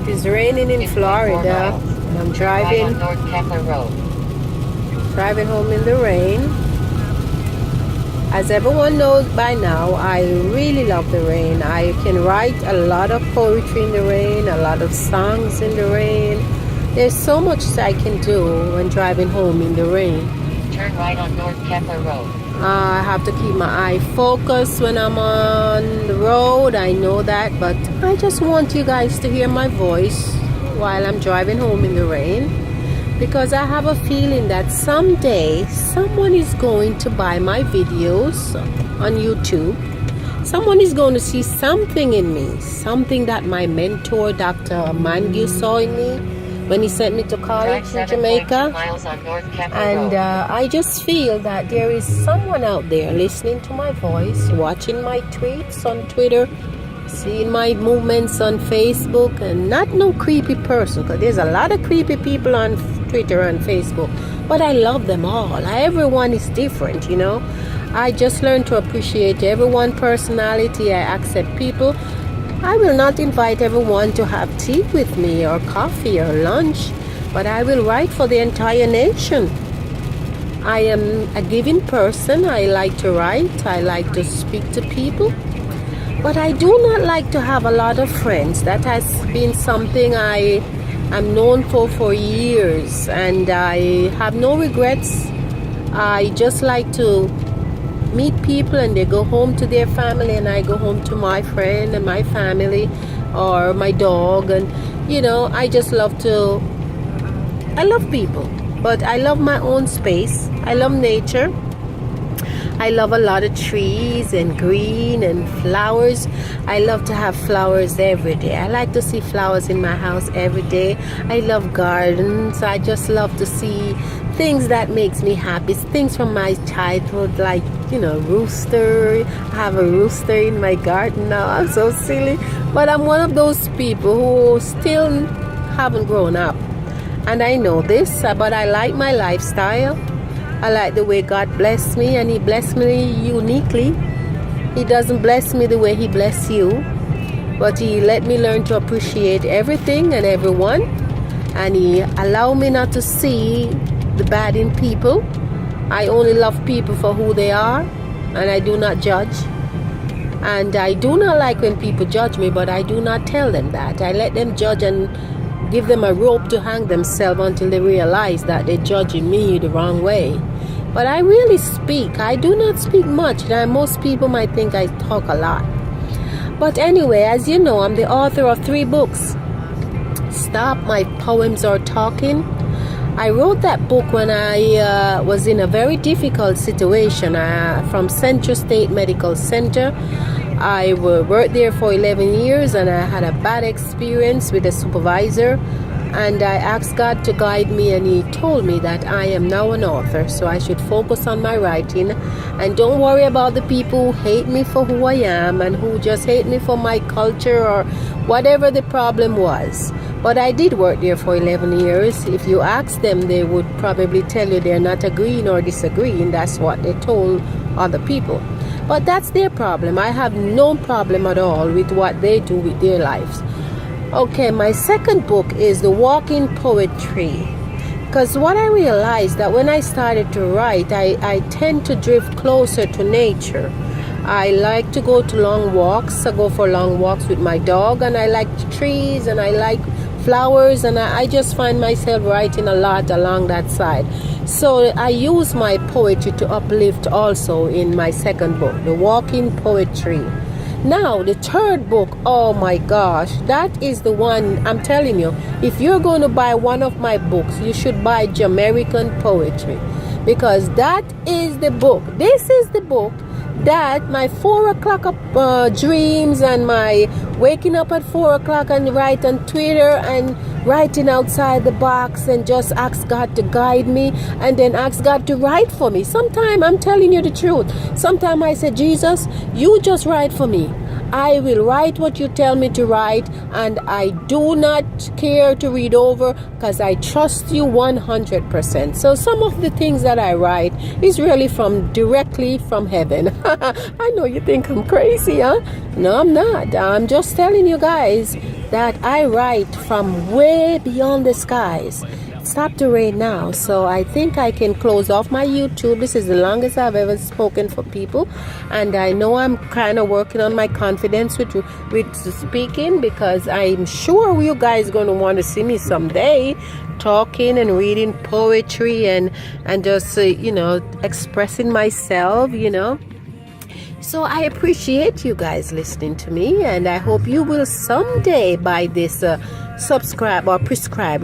It's raining in Florida. I'm driving home in the rain. As everyone knows by now, I really love the rain. I can write a lot of poetry in the rain, a lot of songs in the rain. There's so much I can do when driving home in the rain. Turn right on North Kepler Road. I have to keep my eye focused when I'm on the road. I know that, but I just want you guys to hear my voice while I'm driving home in the rain, because I have a feeling that someday someone is going to buy my videos on YouTube. Someone is going to see something in me, something that my mentor, Dr. Mangu, saw in me when he sent me to college in Jamaica. And I just feel that there is someone out there listening to my voice, watching my tweets on Twitter, seeing my movements on Facebook, and not no creepy person, because there's a lot of creepy people on Twitter and Facebook, but I love them all. Everyone is different, you know. I just learned to appreciate everyone's personality. I accept people. I will not invite everyone to have tea with me or coffee or lunch, but I will write for the entire nation. I am a giving person. I like to write. I like to speak to people. But I do not like to have a lot of friends. That has been something I am known for years, and I have no regrets. I just like to meet people and they go home to their family, and I go home to my friend and my family or my dog. And you know, I just love people, but I love my own space. I love nature. I love a lot of trees and green and flowers. I love to have flowers every day. I like to see flowers in my house every day. I love gardens. I just love to see things that makes me happy. Things from my childhood, like, you know, rooster. I have a rooster in my garden now. I'm so silly. But I'm one of those people who still haven't grown up. And I know this, but I like my lifestyle. I like the way God blessed me, and He blessed me uniquely. He doesn't bless me the way He bless you, but He let me learn to appreciate everything and everyone, and He allowed me not to see the bad in people. I only love people for who they are, and I do not judge. And I do not like when people judge me, but I do not tell them that. I let them judge and give them a rope to hang themselves until they realize that they're judging me the wrong way. But I really speak. I do not speak much. Now, most people might think I talk a lot. But anyway, as you know, I'm the author of 3 books. Stop, My Poems Are Talking. I wrote that book when I was in a very difficult situation from Central State Medical Center. I worked there for 11 years, and I had a bad experience with a supervisor, and I asked God to guide me, and He told me that I am now an author, so I should focus on my writing and don't worry about the people who hate me for who I am and who just hate me for my culture or whatever the problem was. But I did work there for 11 years. If you ask them, they would probably tell you they're not agreeing or disagreeing. That's what they told other people. But that's their problem. I have no problem at all with what they do with their lives. Okay, my second book is The Walking Poetry. Because what I realized that when I started to write, I tend to drift closer to nature. I like to go to long walks. I go for long walks with my dog, and I like trees, and I like flowers, and I just find myself writing a lot along that side. So I use my poetry to uplift also in my second book, The Walking Poetry. Now, the third book, oh my gosh, that is the one I'm telling you. If you're going to buy one of my books, you should buy Jamaican Poetry, because that is the book. This is the book that my 4 o'clock dreams and my waking up at 4 o'clock and write on Twitter and writing outside the box and just ask God to guide me and then ask God to write for me. Sometimes, I'm telling you the truth, sometimes I say, Jesus, you just write for me. I will write what you tell me to write, and I do not care to read over because I trust you 100%. So some of the things that I write is really directly from heaven. I know you think I'm crazy, huh? No, I'm not. I'm just telling you guys that I write from way beyond the skies. It stopped to rain now, so I think I can close off my YouTube. This is the longest I've ever spoken for people, and I know I'm kind of working on my confidence with speaking, because I'm sure you guys going to want to see me someday talking and reading poetry and just expressing myself, So I appreciate you guys listening to me, and I hope you will someday buy this subscribe or prescribe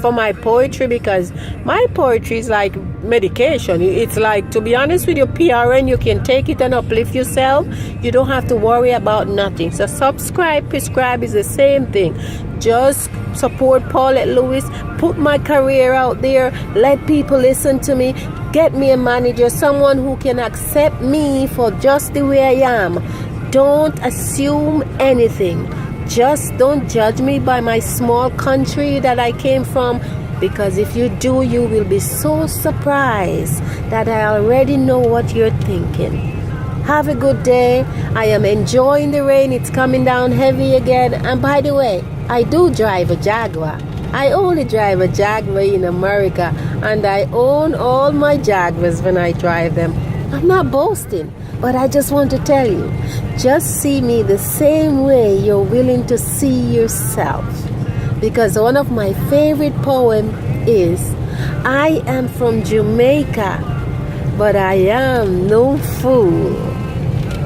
for my poetry, because my poetry is like medication. It's like, to be honest with you, PRN, you can take it and uplift yourself. You don't have to worry about nothing. So prescribe is the same thing. Just support Paulette Lewis, put my career out there, let people listen to me, get me a manager, someone who can accept me for just the way I am. Don't assume anything. Just don't judge me by my small country that I came from, because if you do, you will be so surprised that I already know what you're thinking. Have a good day. I am enjoying the rain. It's coming down heavy again. And by the way, I do drive a Jaguar. I only drive a Jaguar in America, and I own all my Jaguars when I drive them. I'm not boasting, but I just want to tell you, just see me the same way you're willing to see yourself. Because one of my favorite poems is, I am from Jamaica, but I am no fool.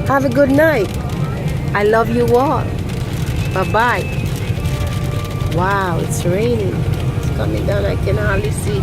Have a good night. I love you all. Bye-bye. Wow, it's raining. It's coming down. I can hardly see.